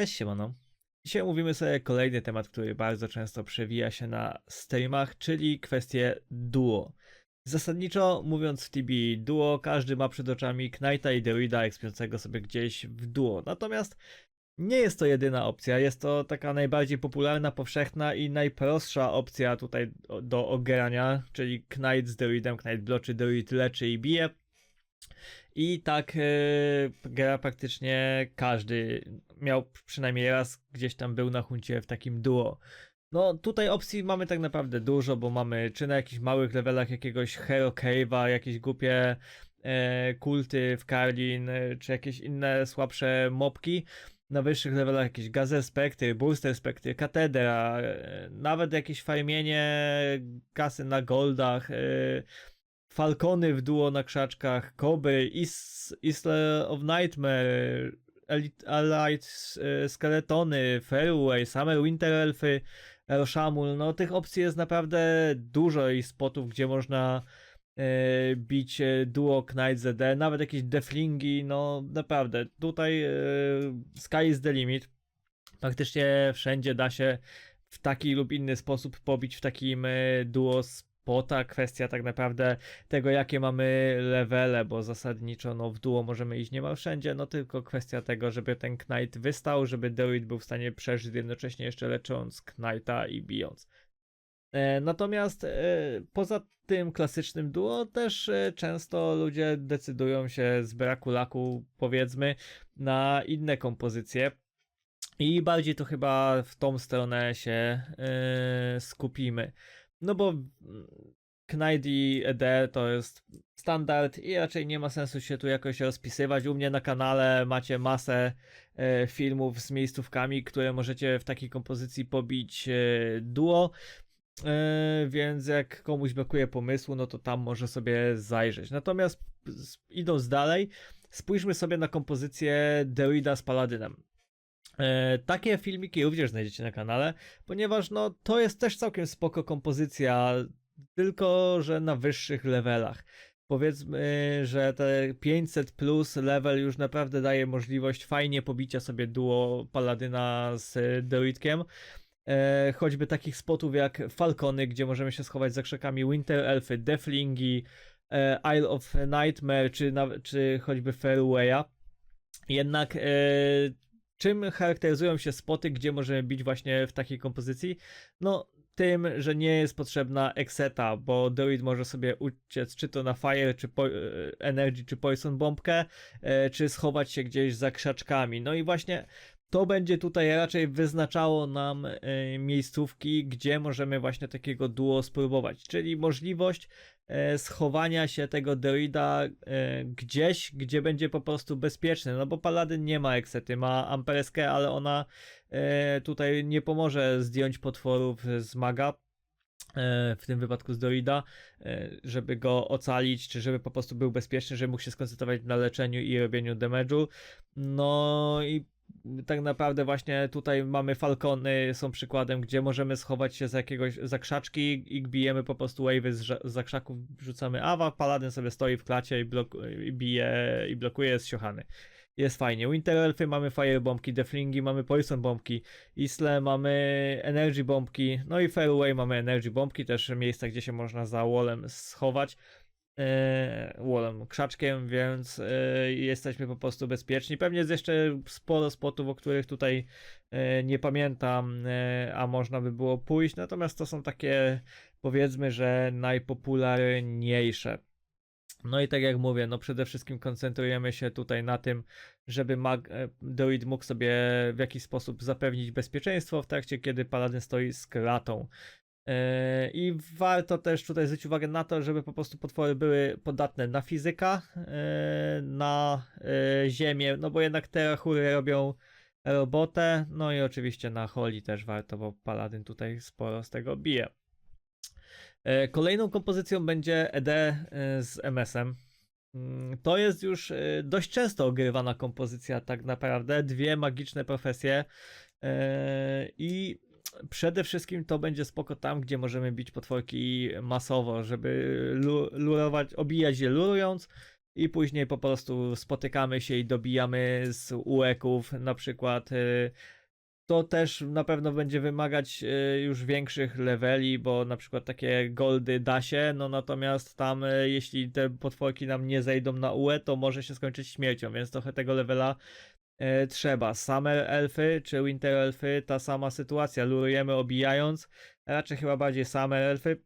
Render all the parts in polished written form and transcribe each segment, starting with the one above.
Cześć, siemano. Dzisiaj mówimy sobie kolejny temat, który bardzo często przewija się na streamach, czyli kwestie duo. Zasadniczo mówiąc w TB duo, każdy ma przed oczami Knighta i Druida ekspiącego sobie gdzieś w duo. Natomiast nie jest to jedyna opcja, jest to taka najbardziej popularna, powszechna i najprostsza opcja tutaj do ogrania, czyli Knight z Druidem, Knight bloczy, Druid leczy i bije. I tak gra praktycznie każdy miał przynajmniej raz gdzieś tam był na huncie w takim duo. No tutaj opcji mamy tak naprawdę dużo, bo mamy czy na jakichś małych levelach jakiegoś Hero Cave'a, jakieś głupie kulty w Karlin, czy jakieś inne słabsze mobki. Na wyższych levelach jakieś Gazer Spektry, Booster Spektry, Katedra, nawet jakieś farmienie kasy na goldach, Falcony w duo na krzaczkach, Kobry, Isle of Nightmare, Allied Skeletony, Fairway, Summer Winter Elfy, Roshamul. No tych opcji jest naprawdę dużo i spotów, gdzie można bić duo Knight ZD, nawet jakieś deflingi, no naprawdę. Tutaj sky is the limit. Praktycznie wszędzie da się w taki lub inny sposób pobić w takim duo spota. Kwestia tak naprawdę tego, jakie mamy levele, bo zasadniczo no, w duo możemy iść niemal wszędzie, no tylko kwestia tego, żeby ten Knight wystał, żeby Druid był w stanie przeżyć, jednocześnie jeszcze lecząc Knighta i bijąc. Natomiast poza tym klasycznym duo też często ludzie decydują się z braku laku, powiedzmy, na inne kompozycje. I bardziej to chyba w tą stronę się skupimy. No bo Knight i ED to jest standard i raczej nie ma sensu się tu jakoś rozpisywać. U mnie na kanale macie masę filmów z miejscówkami, które możecie w takiej kompozycji pobić duo. Więc jak komuś brakuje pomysłu, no to tam może sobie zajrzeć. Natomiast idąc dalej, spójrzmy sobie na kompozycję Druida z Paladynem. Takie filmiki również znajdziecie na kanale, ponieważ no to jest też całkiem spoko kompozycja, tylko że na wyższych levelach. Powiedzmy, że te 500 plus level już naprawdę daje możliwość fajnie pobicia sobie duo Paladyna z Druidkiem. Choćby takich spotów jak Falcony, gdzie możemy się schować za krzakami, Winter Elfy, Deflingi, Isle of Nightmare, czy choćby Fairwaya. Jednak czym charakteryzują się spoty, gdzie możemy bić właśnie w takiej kompozycji? No tym, że nie jest potrzebna exeta, bo Druid może sobie uciec czy to na Fire, czy Energy, czy Poison bombkę, czy schować się gdzieś za krzaczkami. No i właśnie to będzie tutaj raczej wyznaczało nam miejscówki, gdzie możemy właśnie takiego duo spróbować, czyli możliwość schowania się tego Druida gdzieś, gdzie będzie po prostu bezpieczny, no bo Paladyn nie ma eksety, ma Ampereskę, ale ona tutaj nie pomoże zdjąć potworów z maga, w tym wypadku z Druida, żeby go ocalić, czy żeby po prostu był bezpieczny, żeby mógł się skoncentrować na leczeniu i robieniu damage'u. No i tak naprawdę właśnie tutaj mamy Falcony, są przykładem, gdzie możemy schować się za krzaczki i bijemy po prostu wave'y za krzaków, wrzucamy awa, Paladyn sobie stoi w klacie i bije i blokuje, jest siochany. Jest fajnie. Winter Elfy mamy Fire bombki, Deflingi mamy Poison bombki, Isle mamy Energy bombki, no i Fairway mamy Energy bombki, też miejsca, gdzie się można za wallem schować. Wallem, krzaczkiem, więc jesteśmy po prostu bezpieczni. Pewnie jest jeszcze sporo spotów, o których tutaj nie pamiętam, a można by było pójść, natomiast to są takie, powiedzmy, że najpopularniejsze. No i tak jak mówię, no przede wszystkim koncentrujemy się tutaj na tym, żeby Druid mógł sobie w jakiś sposób zapewnić bezpieczeństwo w trakcie, kiedy Paladyn stoi z klatą. I warto też tutaj zwrócić uwagę na to, żeby po prostu potwory były podatne na fizyka, na ziemię, no bo jednak te rachury robią robotę, no i oczywiście na holi też warto, bo Paladyn tutaj sporo z tego bije. Kolejną kompozycją będzie ED z MS-em. To jest już dość często ogrywana kompozycja tak naprawdę, dwie magiczne profesje i przede wszystkim to będzie spoko tam, gdzie możemy bić potworki masowo, żeby lurować, obijać je lurując, i później po prostu spotykamy się i dobijamy z UEK-ów na przykład. To też na pewno będzie wymagać już większych leveli, bo na przykład takie goldy da się, no natomiast tam jeśli te potworki nam nie zejdą na UE, to może się skończyć śmiercią, więc trochę tego levela trzeba. Summer elfy czy winter elfy, ta sama sytuacja, lurujemy obijając, raczej chyba bardziej summer elfy,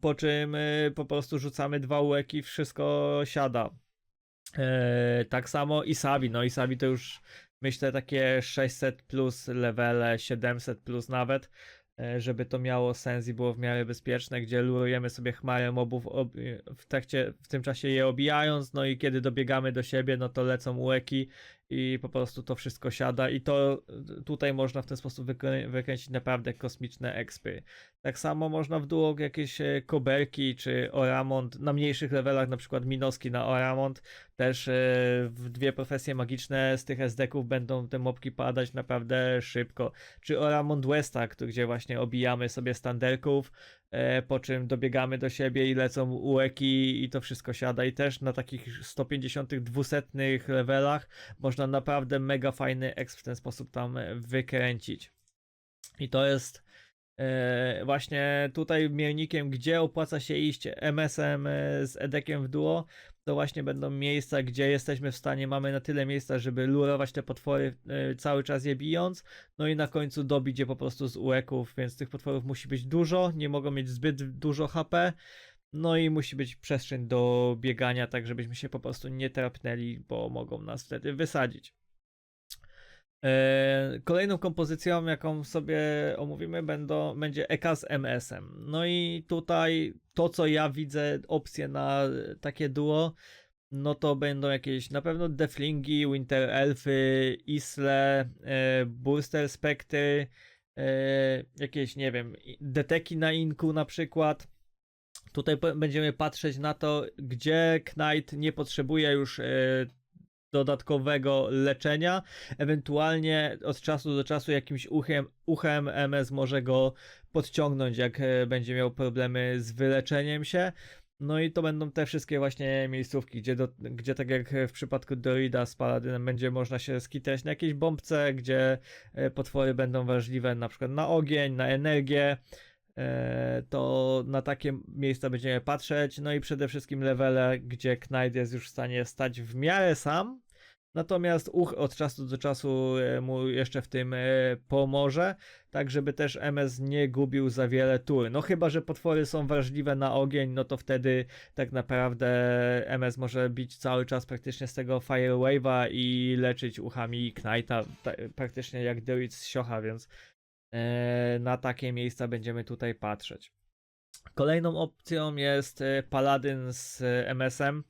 po czym po prostu rzucamy 2 UEki, wszystko siada. Tak samo Isabi, no Isabi to już myślę takie 600 plus levele, 700 plus nawet, żeby to miało sens i było w miarę bezpieczne, gdzie lurujemy sobie chmarę mobów w tym czasie je obijając, no i kiedy dobiegamy do siebie, no to lecą UEki i po prostu to wszystko siada i to tutaj można w ten sposób wykręcić naprawdę kosmiczne expy. Tak samo można w duo jakieś koberki czy Oramont na mniejszych levelach, na przykład Minoski na Oramont, też w 2 profesje magiczne z tych SD-ków będą te mobki padać naprawdę szybko. Czy Oramont Westa, gdzie właśnie obijamy sobie standerków, po czym dobiegamy do siebie i lecą UEki i to wszystko siada i też na takich 150 200 levelach można naprawdę mega fajny exp w ten sposób tam wykręcić. I to jest właśnie tutaj miernikiem, gdzie opłaca się iść MS-em z Edekiem w duo, to właśnie będą miejsca, gdzie jesteśmy w stanie, mamy na tyle miejsca, żeby lurować te potwory cały czas je bijąc, no i na końcu dobić je po prostu z UEków, więc tych potworów musi być dużo, nie mogą mieć zbyt dużo HP, no i musi być przestrzeń do biegania, tak żebyśmy się po prostu nie trapnęli, bo mogą nas wtedy wysadzić. Kolejną kompozycją, jaką sobie omówimy, będzie EK z MS-em. No i tutaj to, co ja widzę, opcje na takie duo, no to będą jakieś na pewno Deflingi, Winter Elfy, Isle, Booster Spectry, jakieś, nie wiem, Deteki na Inku na przykład. Tutaj będziemy patrzeć na to, gdzie Knight nie potrzebuje już dodatkowego leczenia, ewentualnie od czasu do czasu jakimś uchem MS może go podciągnąć, jak będzie miał problemy z wyleczeniem się. No i to będą te wszystkie właśnie miejscówki, gdzie tak jak w przypadku Dorida z Paladynem będzie można się skitrać na jakieś bombce, gdzie potwory będą wrażliwe na przykład na ogień, na energię, to na takie miejsca będziemy patrzeć, no i przede wszystkim levele, gdzie Knight jest już w stanie stać w miarę sam, natomiast od czasu do czasu mu jeszcze w tym pomoże, tak żeby też MS nie gubił za wiele tur. No chyba, że potwory są wrażliwe na ogień, no to wtedy tak naprawdę MS może bić cały czas praktycznie z tego Fire Wave'a i leczyć uchami Knighta, praktycznie jak Druid z Siocha, więc na takie miejsca będziemy tutaj patrzeć. Kolejną opcją jest Paladyn z MS-em.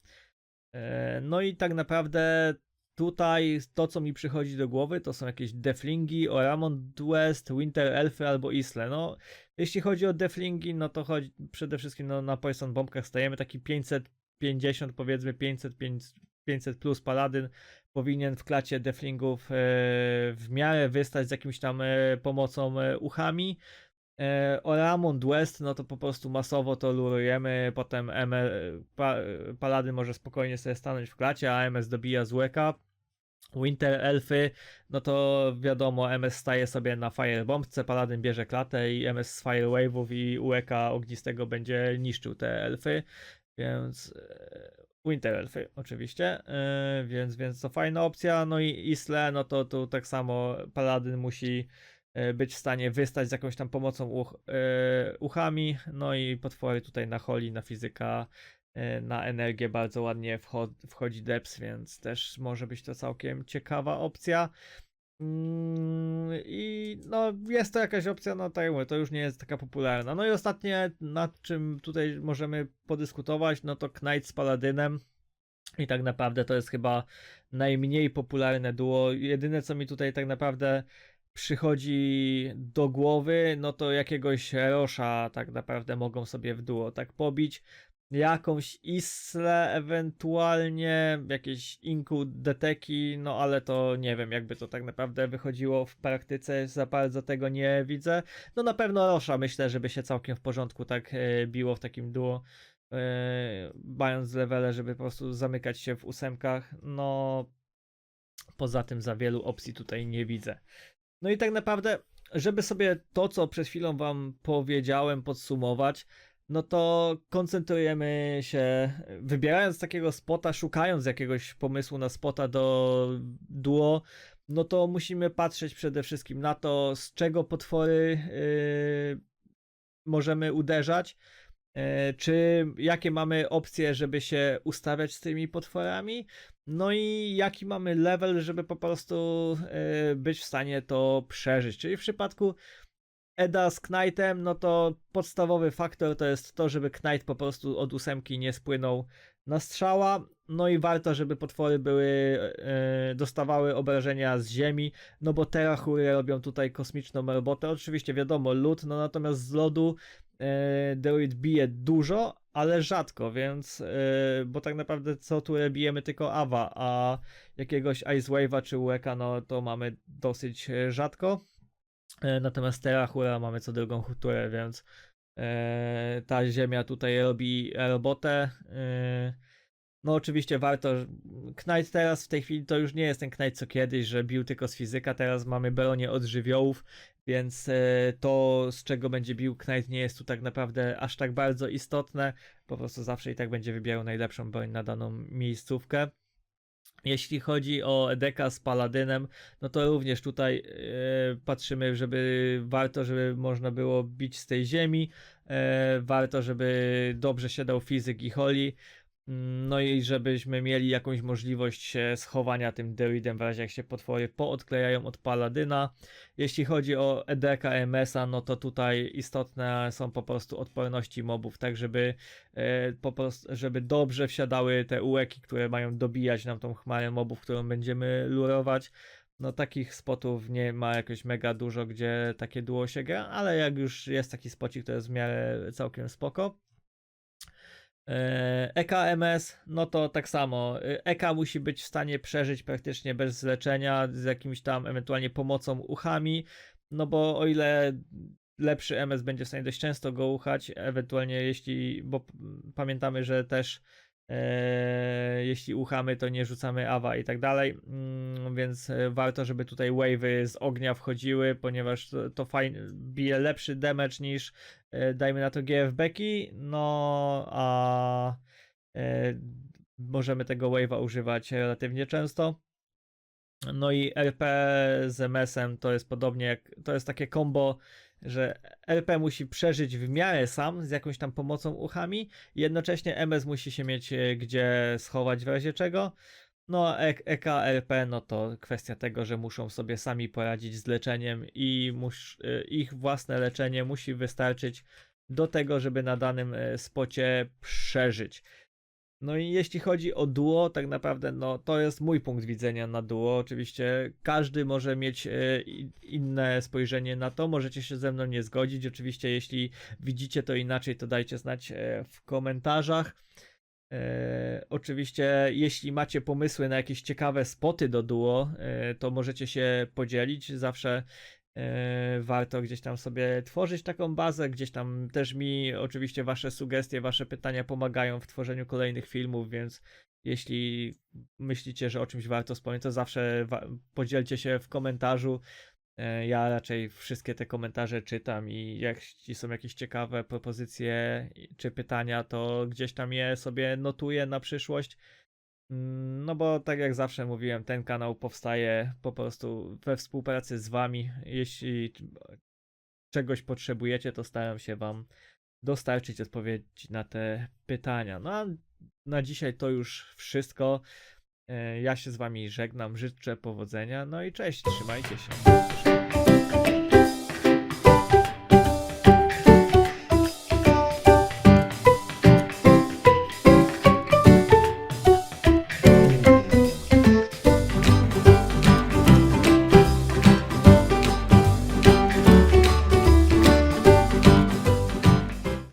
No i tak naprawdę tutaj to, co mi przychodzi do głowy, to są jakieś Deflingi, Oramont West, Winter Elfy albo Isle. No, jeśli chodzi o Deflingi, no to chodzi przede wszystkim na Poison Bombkach stajemy taki 550, powiedzmy 500 plus Paladyn powinien w klacie Deflingów w miarę wystać z jakimś tam pomocą uchami. Oramont West, no to po prostu masowo to lurujemy, potem Paladyn może spokojnie sobie stanąć w klacie, a MS dobija z łeka. Winter Elfy, no to wiadomo, MS staje sobie na Firebombce, Paladyn bierze klatę i MS z Fire Wave'ów i UEK ognistego będzie niszczył te elfy, więc Winter Elfy oczywiście, więc to fajna opcja. No i Isle, no to tu tak samo Paladyn musi być w stanie wystać z jakąś tam pomocą uchami, no i potwory tutaj na holi, na fizyka, na energię bardzo ładnie wchodzi Deps, więc też może być to całkiem ciekawa opcja. I no jest to jakaś opcja, no tak jak mówię, to już nie jest taka popularna. No i ostatnie, nad czym tutaj możemy podyskutować, no to Knight z Paladynem. I tak naprawdę to jest chyba najmniej popularne duo. Jedyne co mi tutaj tak naprawdę przychodzi do głowy, no to jakiegoś Rosha tak naprawdę mogą sobie w duo tak pobić. Jakąś Isle, ewentualnie jakieś Inku, Deteki, no ale to nie wiem, jakby to tak naprawdę wychodziło w praktyce, za bardzo tego nie widzę. No na pewno Rosha myślę, żeby się całkiem w porządku tak biło w takim duo. mając levele, żeby po prostu zamykać się w 8. No poza tym za wielu opcji tutaj nie widzę. No i tak naprawdę, żeby sobie to, co przed chwilą wam powiedziałem, podsumować, no to koncentrujemy się, wybierając takiego spota, szukając jakiegoś pomysłu na spota do duo, no to musimy patrzeć przede wszystkim na to, z czego potwory możemy uderzać, czy jakie mamy opcje, żeby się ustawiać z tymi potworami, no i jaki mamy level, żeby po prostu być w stanie to przeżyć. Czyli w przypadku Eda z Knightem, no to podstawowy faktor to jest to, żeby Knight po prostu od 8 nie spłynął na strzała, no i warto, żeby potwory dostawały obrażenia z ziemi, no bo Terachury robią tutaj kosmiczną robotę. Oczywiście wiadomo, lód, no natomiast z lodu Druid bije dużo, ale rzadko, więc bo tak naprawdę co tu bijemy tylko Awa, a jakiegoś Ice Wave'a czy Ueka, no to mamy dosyć rzadko. Natomiast Terachura mamy co drugą turę, więc ta ziemia tutaj robi robotę. No oczywiście warto. Knight teraz w tej chwili to już nie jest ten Knight co kiedyś, że bił tylko z fizyka, teraz mamy bronię od żywiołów, więc to z czego będzie bił Knight nie jest tu tak naprawdę aż tak bardzo istotne, po prostu zawsze i tak będzie wybierał najlepszą broń na daną miejscówkę. Jeśli chodzi o Edeka z Paladynem, no to również tutaj patrzymy, żeby warto, żeby można było bić z tej ziemi, warto, żeby dobrze się dał fizyk i Holy, no i żebyśmy mieli jakąś możliwość schowania tym Druidem w razie jak się potwory poodklejają od Paladyna. Jeśli chodzi o Edeka MS-a, no to tutaj istotne są po prostu odporności mobów, tak żeby po prostu, żeby dobrze wsiadały te ułeki, które mają dobijać nam tą chmarę mobów, którą będziemy lurować. No takich spotów nie ma jakoś mega dużo, gdzie takie duo się gra, ale jak już jest taki spocik, to jest w miarę całkiem spoko. EKMS, no to tak samo. EK musi być w stanie przeżyć praktycznie bez leczenia, z jakimś tam ewentualnie pomocą uchami, no bo o ile lepszy MS będzie w stanie dość często go uchać, ewentualnie jeśli, bo pamiętamy, że też jeśli uchamy, to nie rzucamy awa i tak dalej, więc warto, żeby tutaj wave'y z ognia wchodziły, ponieważ to fajnie bije lepszy damage niż dajmy na to GF Becky, no a możemy tego wave'a używać relatywnie często. No i RP z MS-em to jest podobnie jak, to jest takie combo, że RP musi przeżyć w miarę sam z jakąś tam pomocą uchami, jednocześnie MS musi się mieć gdzie schować w razie czego. No a EK, RP, no to kwestia tego, że muszą sobie sami poradzić z leczeniem i ich własne leczenie musi wystarczyć do tego, żeby na danym spocie przeżyć. No i jeśli chodzi o duo, tak naprawdę no to jest mój punkt widzenia na duo. Oczywiście każdy może mieć inne spojrzenie na to, możecie się ze mną nie zgodzić. Oczywiście jeśli widzicie to inaczej, to dajcie znać w komentarzach. Oczywiście jeśli macie pomysły na jakieś ciekawe spoty do duo, to możecie się podzielić. Zawsze warto gdzieś tam sobie tworzyć taką bazę, gdzieś tam też mi oczywiście wasze sugestie, wasze pytania pomagają w tworzeniu kolejnych filmów, więc jeśli myślicie, że o czymś warto wspomnieć, to zawsze podzielcie się w komentarzu. Ja raczej wszystkie te komentarze czytam i jeśli są jakieś ciekawe propozycje czy pytania, to gdzieś tam je sobie notuję na przyszłość. No bo tak jak zawsze mówiłem, ten kanał powstaje po prostu we współpracy z wami. Jeśli czegoś potrzebujecie, to staram się wam dostarczyć odpowiedzi na te pytania. No a na dzisiaj to już wszystko. Ja się z wami żegnam, życzę powodzenia, no i cześć, trzymajcie się.